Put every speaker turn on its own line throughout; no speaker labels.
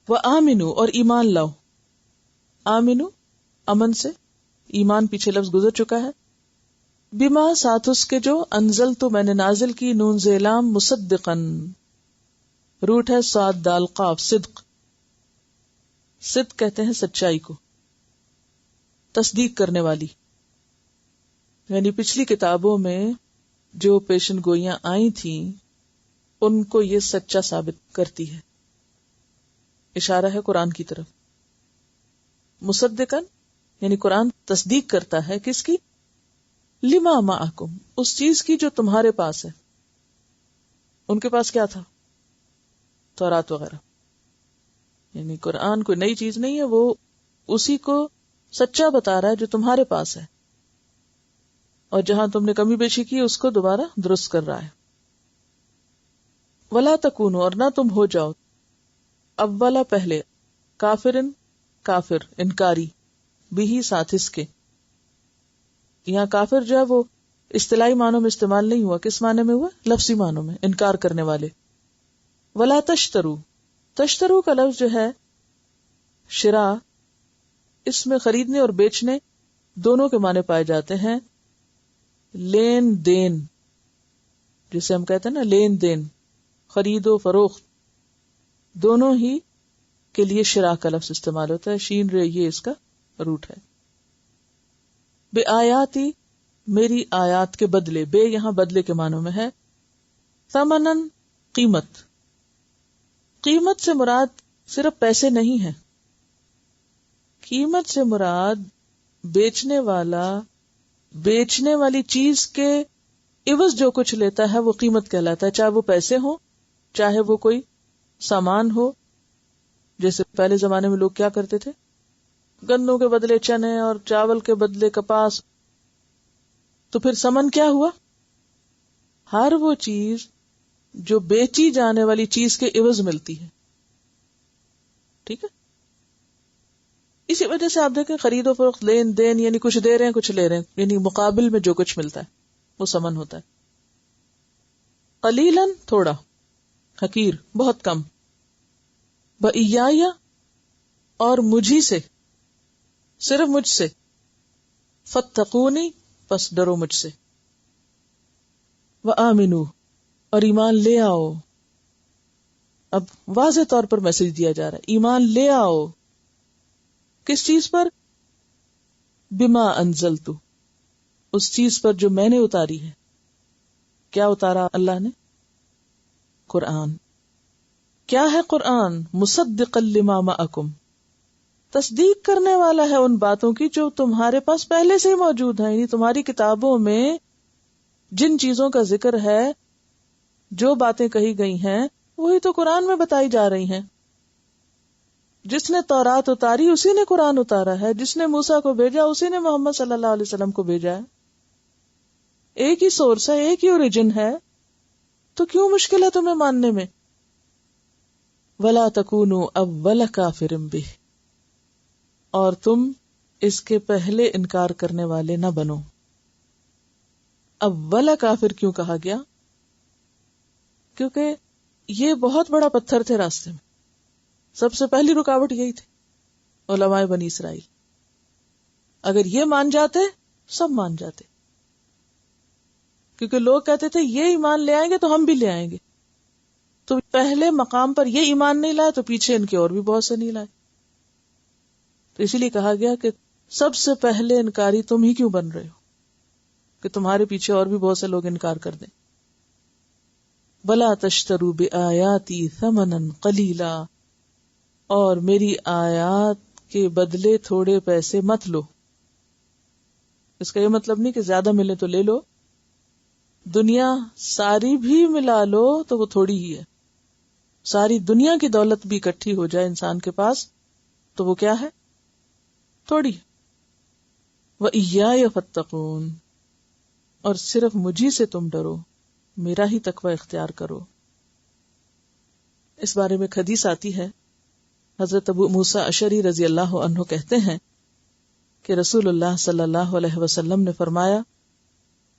وآمنوا اور ایمان لاؤ. آمنو امن سے، ایمان پیچھے لفظ گزر چکا ہے. بما ساتھ اس کے جو انزل تو میں نے نازل کی، نون زیلام مصدقن، روٹ ہے صاد دال قاف، صدق. صدق کہتے ہیں سچائی کو، تصدیق کرنے والی. یعنی پچھلی کتابوں میں جو پیشن گوئیاں آئی تھیں ان کو یہ سچا ثابت کرتی ہے. اشارہ ہے قرآن کی طرف. مصدقن یعنی قرآن تصدیق کرتا ہے کس کی؟ لما معکم، اس چیز کی جو تمہارے پاس ہے. ان کے پاس کیا تھا؟ تورات وغیرہ. یعنی قرآن کوئی نئی چیز نہیں ہے، وہ اسی کو سچا بتا رہا ہے جو تمہارے پاس ہے، اور جہاں تم نے کمی بیشی کی اس کو دوبارہ درست کر رہا ہے. ولا تکونوا، اور نہ تم ہو جاؤ، اولا پہلے، کافرن کافر انکاری، بھی ساتھ اس کے. یہاں کافر جو ہے وہ اصطلاحی معنوں میں استعمال نہیں ہوا، کس معنی میں ہوا؟ لفظی معنوں میں، انکار کرنے والے. ولا تشترو، تشترو کا لفظ جو ہے شراء، اس میں خریدنے اور بیچنے دونوں کے معنی پائے جاتے ہیں. لین دین، جسے ہم کہتے ہیں نا لین دین، خرید و فروخت، دونوں ہی کے لیے شراء کا لفظ استعمال ہوتا ہے. شین رے یہ اس کا روٹ ہے. بے آیاتی، میری آیات کے بدلے، بے یہاں بدلے کے معنوں میں ہے. ثمنن قیمت، قیمت سے مراد صرف پیسے نہیں ہے. قیمت سے مراد بیچنے والا بیچنے والی چیز کے عوض جو کچھ لیتا ہے وہ قیمت کہلاتا ہے، چاہے وہ پیسے ہوں، چاہے وہ کوئی سامان ہو. جیسے پہلے زمانے میں لوگ کیا کرتے تھے، گندوں کے بدلے چنے اور چاول کے بدلے کپاس. تو پھر سمن کیا ہوا؟ ہر وہ چیز جو بیچی جانے والی چیز کے عوض ملتی ہے. ٹھیک ہے، اسی وجہ سے آپ دیکھیں خرید و فروخت، لین دین، یعنی کچھ دے رہے ہیں کچھ لے رہے ہیں، یعنی مقابل میں جو کچھ ملتا ہے وہ سمن ہوتا ہے. قلیلاً تھوڑا، حقیر بہت کم. وَإِيَّايَ اور مجھی سے، صرف مجھ سے. فَاتَّقُونِ پس ڈرو مجھ سے. وَآمِنُوا اور ایمان لے آؤ. اب واضح طور پر میسج دیا جا رہا ہے، ایمان لے آؤ. کس چیز پر؟ بما انزلتو، اس چیز پر جو میں نے اتاری ہے. کیا اتارا اللہ نے؟ قرآن. کیا ہے قرآن؟ مصدقا لما معکم، تصدیق کرنے والا ہے ان باتوں کی جو تمہارے پاس پہلے سے ہی موجود ہیں. یعنی تمہاری کتابوں میں جن چیزوں کا ذکر ہے، جو باتیں کہی گئی ہیں، وہی تو قرآن میں بتائی جا رہی ہیں. جس نے تورات اتاری اسی نے قرآن اتارا ہے، جس نے موسیٰ کو بھیجا اسی نے محمد صلی اللہ علیہ وسلم کو بھیجا ہے. ایک ہی سورس ہے، ایک ہی اوریجن ہے، تو کیوں مشکل ہے تمہیں ماننے میں؟ وَلَا تَكُونُوا أَوَّلَ كَافِرٍ بِهِ، اور تم اس کے پہلے انکار کرنے والے نہ بنو. اول کافر کیوں کہا گیا؟ کیونکہ یہ بہت بڑا پتھر تھے راستے میں. سب سے پہلی رکاوٹ یہی تھی، علماء بنی اسرائیل. اگر یہ مان جاتے سب مان جاتے، کیونکہ لوگ کہتے تھے یہ ایمان لے آئیں گے تو ہم بھی لے آئیں گے. تو پہلے مقام پر یہ ایمان نہیں لائے تو پیچھے ان کے اور بھی بہت سے نہیں لائے. تو اسی لیے کہا گیا کہ سب سے پہلے انکاری تم ہی کیوں بن رہے ہو کہ تمہارے پیچھے اور بھی بہت سے لوگ انکار کر دیں. وَلَا تَشْتَرُوا بِآيَاتِي ثَمَنًا قَلِيلًا، اور میری آیات کے بدلے تھوڑے پیسے مت لو. اس کا یہ مطلب نہیں کہ زیادہ ملے تو لے لو، دنیا ساری بھی ملا لو تو وہ تھوڑی ہی ہے. ساری دنیا کی دولت بھی اکٹھی ہو جائے انسان کے پاس تو وہ کیا ہے؟ تھوڑی. وَإِيَّايَ فَاتَّقُونِ، اور صرف مجھی سے تم ڈرو، میرا ہی تقوی اختیار کرو. اس بارے میں ایک حدیث آتی ہے، حضرت ابو موسیٰ اشعری رضی اللہ عنہ کہتے ہیں کہ رسول اللہ صلی اللہ علیہ وسلم نے فرمایا،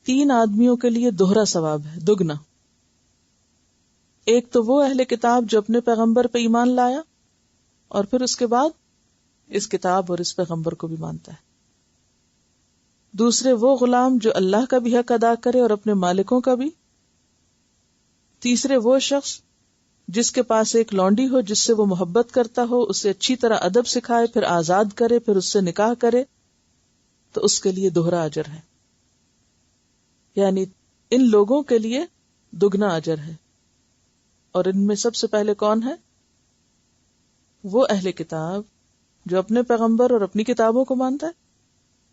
3 آدمیوں کے لیے دوہرا ثواب ہے، دگنا. ایک تو وہ اہل کتاب جو اپنے پیغمبر پہ ایمان لایا، اور پھر اس کے بعد اس کتاب اور اس پیغمبر کو بھی مانتا ہے. دوسرے وہ غلام جو اللہ کا بھی حق ادا کرے اور اپنے مالکوں کا بھی. تیسرے وہ شخص جس کے پاس ایک لونڈی ہو جس سے وہ محبت کرتا ہو، اسے اچھی طرح ادب سکھائے، پھر آزاد کرے، پھر اس سے نکاح کرے، تو اس کے لیے دوہرا اجر ہے. یعنی ان لوگوں کے لیے دگنا اجر ہے. اور ان میں سب سے پہلے کون ہے؟ وہ اہل کتاب جو اپنے پیغمبر اور اپنی کتابوں کو مانتا ہے،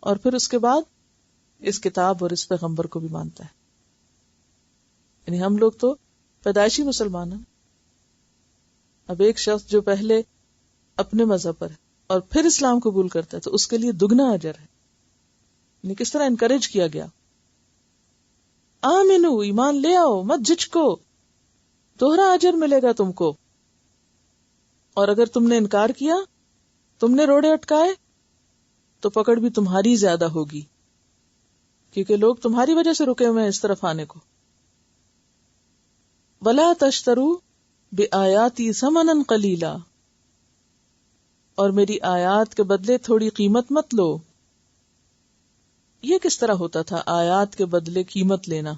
اور پھر اس کے بعد اس کتاب اور اس پیغمبر کو بھی مانتا ہے. یعنی ہم لوگ تو پیدائشی مسلمان ہیں. اب ایک شخص جو پہلے اپنے مذہب پر ہے اور پھر اسلام قبول کرتا ہے تو اس کے لیے دگنا اجر ہے. یعنی کس طرح انکریج کیا گیا، آمنو، ایمان لے آؤ، مت جھجکو، دوہرا اجر ملے گا تم کو. اور اگر تم نے انکار کیا، تم نے روڑے اٹکائے، تو پکڑ بھی تمہاری زیادہ ہوگی، کیونکہ لوگ تمہاری وجہ سے رکے ہوئے ہیں اس طرف آنے کو. وَلَا تَشْتَرُوا بِآيَاتِي ثَمَنًا قَلِيلًا، اور میری آیات کے بدلے تھوڑی قیمت مت لو. یہ کس طرح ہوتا تھا آیات کے بدلے قیمت لینا؟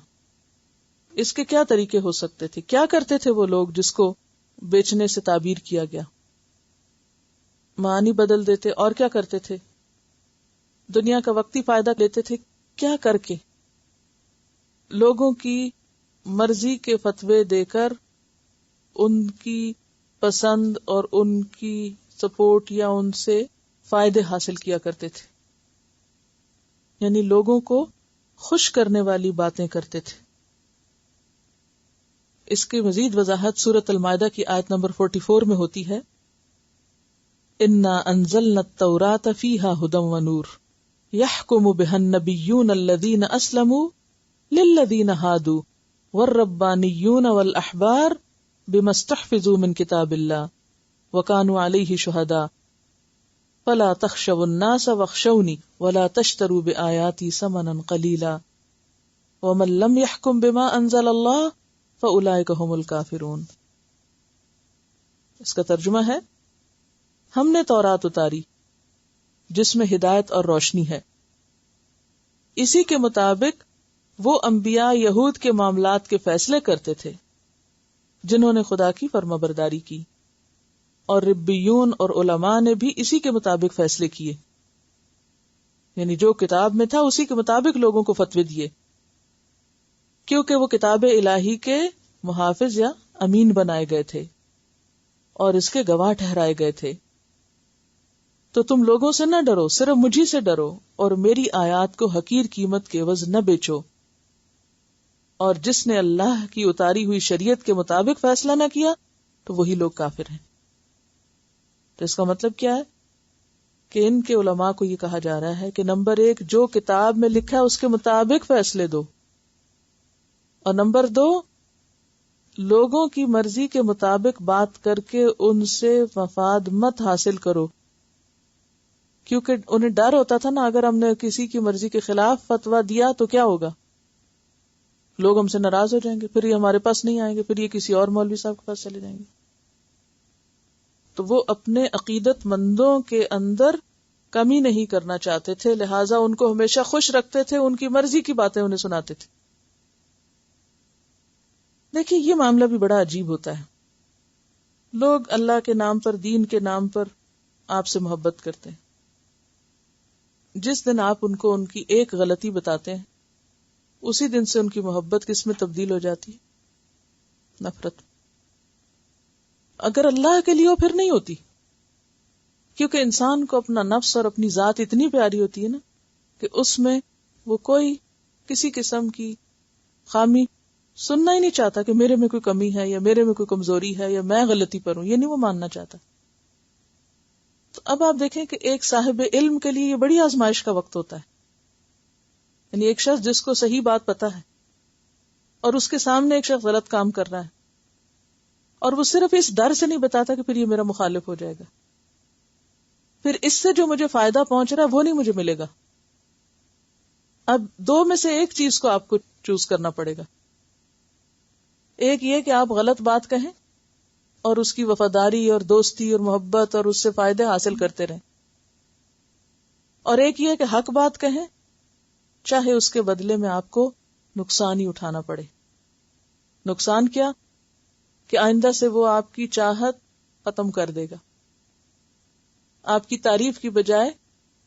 اس کے کیا طریقے ہو سکتے تھے؟ کیا کرتے تھے وہ لوگ جس کو بیچنے سے تعبیر کیا گیا؟ معنی بدل دیتے. اور کیا کرتے تھے؟ دنیا کا وقتی فائدہ لیتے تھے. کیا کر کے؟ لوگوں کی مرضی کے فتوے دے کر ان کی پسند اور ان کی سپورٹ یا ان سے فائدے حاصل کیا کرتے تھے. یعنی لوگوں کو خوش کرنے والی باتیں کرتے تھے. اس کی مزید وضاحت سورۃ المائدہ کی آیت نمبر 44 میں ہوتی ہے، انا انزلنا التوراۃ فیہا ھدی ونور یحکم بہا النبیون الذین اسلموا للذین ھادوا والربانیون والاحبار بما استحفظوا من کتاب اللہ وکانوا علیہ شہداء فلا تخشوا الناس واخشونی ولا تشتروا بآیاتی ثمنا قلیلا ومن لم یحکم بما انزل اللہ فاولئک ھم الکافرون. اس کا ترجمہ ہے، ہم نے تورات اتاری جس میں ہدایت اور روشنی ہے، اسی کے مطابق وہ انبیاء یہود کے معاملات کے فیصلے کرتے تھے جنہوں نے خدا کی فرمانبرداری کی، اور ربیون اور علماء نے بھی اسی کے مطابق فیصلے کیے. یعنی جو کتاب میں تھا اسی کے مطابق لوگوں کو فتوے دیے، کیونکہ وہ کتاب الہی کے محافظ یا امین بنائے گئے تھے اور اس کے گواہ ٹھہرائے گئے تھے. تو تم لوگوں سے نہ ڈرو، صرف مجھی سے ڈرو، اور میری آیات کو حقیر قیمت کے عوض نہ بیچو. اور جس نے اللہ کی اتاری ہوئی شریعت کے مطابق فیصلہ نہ کیا تو وہی لوگ کافر ہیں. تو اس کا مطلب کیا ہے کہ ان کے علماء کو یہ کہا جا رہا ہے کہ نمبر 1، جو کتاب میں لکھا ہے اس کے مطابق فیصلے دو، اور نمبر 2، لوگوں کی مرضی کے مطابق بات کر کے ان سے مفاد مت حاصل کرو، کیونکہ انہیں ڈر ہوتا تھا نا، اگر ہم نے کسی کی مرضی کے خلاف فتویٰ دیا تو کیا ہوگا، لوگ ہم سے ناراض ہو جائیں گے، پھر یہ ہمارے پاس نہیں آئیں گے، پھر یہ کسی اور مولوی صاحب کے پاس چلے جائیں گے. تو وہ اپنے عقیدت مندوں کے اندر کمی نہیں کرنا چاہتے تھے، لہٰذا ان کو ہمیشہ خوش رکھتے تھے، ان کی مرضی کی باتیں انہیں سناتے تھے. دیکھیے یہ معاملہ بھی بڑا عجیب ہوتا ہے. لوگ اللہ کے نام پر، دین کے نام پر آپ سے محبت کرتے ہیں. جس دن آپ ان کو ان کی ایک غلطی بتاتے ہیں، اسی دن سے ان کی محبت کس میں تبدیل ہو جاتی ہے؟ نفرت. اگر اللہ کے لیے ہو پھر نہیں ہوتی، کیونکہ انسان کو اپنا نفس اور اپنی ذات اتنی پیاری ہوتی ہے نا کہ اس میں وہ کوئی کسی قسم کی خامی سننا ہی نہیں چاہتا کہ میرے میں کوئی کمی ہے یا میرے میں کوئی کمزوری ہے یا میں غلطی پر ہوں، یہ نہیں وہ ماننا چاہتا. تو اب آپ دیکھیں کہ ایک صاحب علم کے لیے یہ بڑی آزمائش کا وقت ہوتا ہے. یعنی ایک شخص جس کو صحیح بات پتا ہے اور اس کے سامنے ایک شخص غلط کام کر رہا ہے، اور وہ صرف اس ڈر سے نہیں بتاتا کہ پھر یہ میرا مخالف ہو جائے گا، پھر اس سے جو مجھے فائدہ پہنچ رہا ہے وہ نہیں مجھے ملے گا. اب دو میں سے ایک چیز کو آپ کو چوز کرنا پڑے گا. ایک یہ کہ آپ غلط بات کہیں اور اس کی وفاداری اور دوستی اور محبت اور اس سے فائدے حاصل کرتے رہیں. اور ایک یہ کہ حق بات کہیں چاہے اس کے بدلے میں آپ کو نقصان ہی اٹھانا پڑے. نقصان کیا؟ کہ آئندہ سے وہ آپ کی چاہت ختم کر دے گا، آپ کی تعریف کی بجائے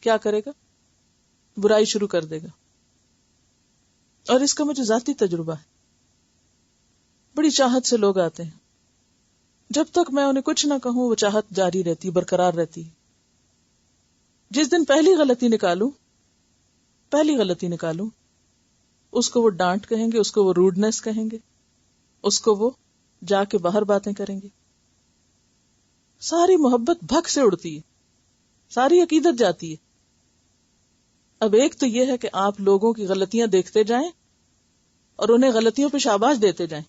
کیا کرے گا؟ برائی شروع کر دے گا. اور اس کا مجھے ذاتی تجربہ ہے. بڑی چاہت سے لوگ آتے ہیں، جب تک میں انہیں کچھ نہ کہوں وہ چاہت جاری رہتی، برقرار رہتی. جس دن پہلی غلطی نکالوں اس کو وہ ڈانٹ کہیں گے، اس کو وہ روڈنس کہیں گے، اس کو وہ جا کے باہر باتیں کریں گے. ساری محبت بھگ سے اڑتی ہے، ساری عقیدت جاتی ہے. اب ایک تو یہ ہے کہ آپ لوگوں کی غلطیاں دیکھتے جائیں اور انہیں غلطیوں پہ شاباش دیتے جائیں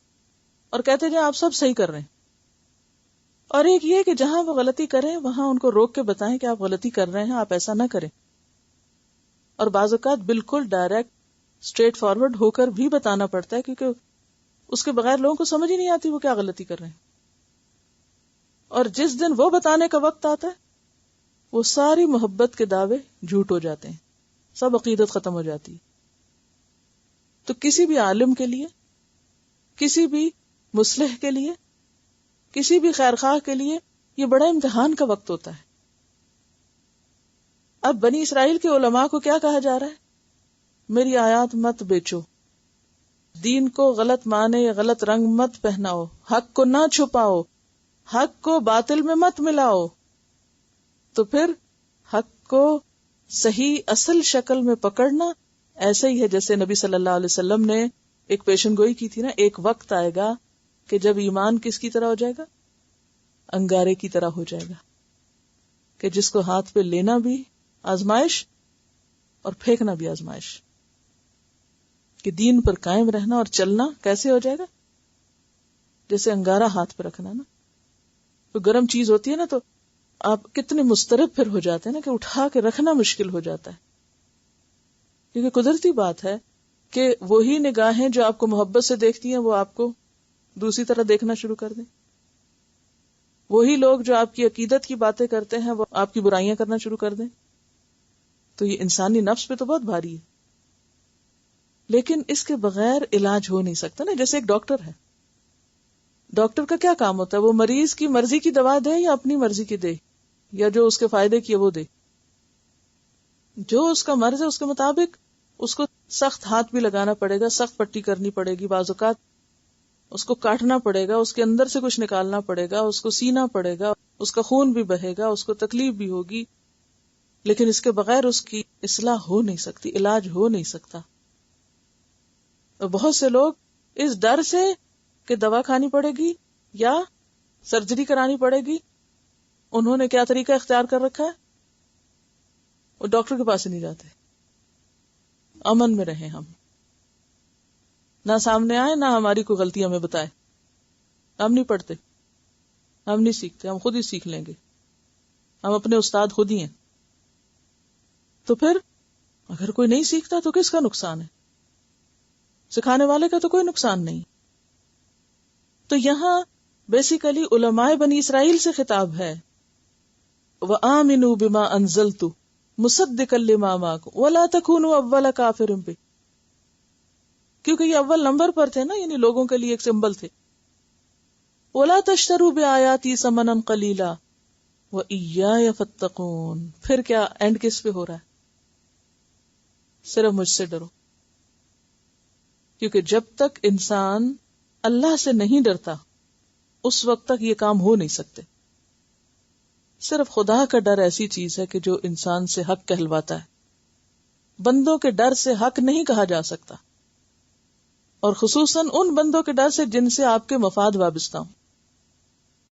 اور کہتے جائیں آپ سب صحیح کر رہے ہیں. اور ایک یہ کہ جہاں وہ غلطی کریں وہاں ان کو روک کے بتائیں کہ آپ غلطی کر رہے ہیں، آپ ایسا نہ کریں. اور بعض اوقات بالکل ڈائریکٹ اسٹریٹ فارورڈ ہو کر بھی بتانا پڑتا ہے، کیونکہ اس کے بغیر لوگوں کو سمجھ ہی نہیں آتی وہ کیا غلطی کر رہے ہیں. اور جس دن وہ بتانے کا وقت آتا ہے وہ ساری محبت کے دعوے جھوٹ ہو جاتے ہیں، سب عقیدت ختم ہو جاتی ہے. تو کسی بھی عالم کے لیے، کسی بھی مصلح کے لیے، کسی بھی خیرخواہ کے لیے یہ بڑا امتحان کا وقت ہوتا ہے. اب بنی اسرائیل کے علماء کو کیا کہا جا رہا ہے؟ میری آیات مت بیچو، دین کو غلط معنی یا غلط رنگ مت پہناؤ، حق کو نہ چھپاؤ، حق کو باطل میں مت ملاؤ. تو پھر حق کو صحیح اصل شکل میں پکڑنا ایسا ہی ہے جیسے نبی صلی اللہ علیہ وسلم نے ایک پیشن گوئی کی تھی نا، ایک وقت آئے گا کہ جب ایمان کس کی طرح ہو جائے گا؟ انگارے کی طرح ہو جائے گا، کہ جس کو ہاتھ پہ لینا بھی آزمائش اور پھینکنا بھی آزمائش. کہ دین پر قائم رہنا اور چلنا کیسے ہو جائے گا؟ جیسے انگارہ ہاتھ پہ رکھنا نا، تو گرم چیز ہوتی ہے نا تو آپ کتنے مضطرب پھر ہو جاتے ہیں نا کہ اٹھا کے رکھنا مشکل ہو جاتا ہے. کیونکہ قدرتی بات ہے کہ وہی نگاہیں جو آپ کو محبت سے دیکھتی ہیں وہ آپ کو دوسری طرح دیکھنا شروع کر دیں. وہی لوگ جو آپ کی عقیدت کی باتیں کرتے ہیں وہ آپ کی برائیاں کرنا شروع کر دیں. تو یہ انسانی نفس پہ تو بہت بھاری ہے. لیکن اس کے بغیر علاج ہو نہیں سکتا نا. جیسے ایک ڈاکٹر ہے، ڈاکٹر کا کیا کام ہوتا ہے؟ وہ مریض کی مرضی کی دوا دے یا اپنی مرضی کی دے، یا جو اس کے فائدے کی ہے وہ دے. جو اس کا مرض ہے اس کے مطابق اس کو سخت ہاتھ بھی لگانا پڑے گا، سخت پٹی کرنی پڑے گی، بعض اوقات اس کو کاٹنا پڑے گا، اس کے اندر سے کچھ نکالنا پڑے گا، اس کو سینا پڑے گا، اس کا خون بھی بہے گا، اس کو تکلیف بھی ہوگی. لیکن اس کے بغیر اس کی اصلاح ہو نہیں سکتی، علاج ہو نہیں سکتا. اور بہت سے لوگ اس ڈر سے کہ دوا کھانی پڑے گی یا سرجری کرانی پڑے گی، انہوں نے کیا طریقہ اختیار کر رکھا ہے؟ وہ ڈاکٹر کے پاس ہی نہیں جاتے. امن میں رہیں ہم، نہ سامنے آئے نہ ہماری کوئی غلطی ہمیں بتائے. ہم نہیں پڑھتے، ہم نہیں سیکھتے، ہم خود ہی سیکھ لیں گے، ہم اپنے استاد خود ہی ہیں. تو پھر اگر کوئی نہیں سیکھتا تو کس کا نقصان ہے؟ سکھانے والے کا تو کوئی نقصان نہیں. تو یہاں بیسیکلی علماء بنی اسرائیل سے خطاب ہے. وَآمِنُوا بِمَا أَنزَلْتُ مُصَدِّقًا لِمَا مَعَكُمْ وَلَا تَكُونُوا أَوَّلَ كَافِرٍ بِهِ. کیونکہ یہ اول نمبر پر تھے نا، یعنی لوگوں کے لیے ایک سمبل تھے. وَلَا تَشْتَرُوا بِآيَاتِي ثَمَنًا قَلِيلًا وَإِيَّايَ فَاتَّقُونِ. پھر کیا اینڈ کس پہ ہو رہا ہے؟ صرف مجھ سے ڈرو. کیونکہ جب تک انسان اللہ سے نہیں ڈرتا اس وقت تک یہ کام ہو نہیں سکتے. صرف خدا کا ڈر ایسی چیز ہے کہ جو انسان سے حق کہلواتا ہے. بندوں کے ڈر سے حق نہیں کہا جا سکتا، اور خصوصاً ان بندوں کے ڈر سے جن سے آپ کے مفاد وابستہ ہوں.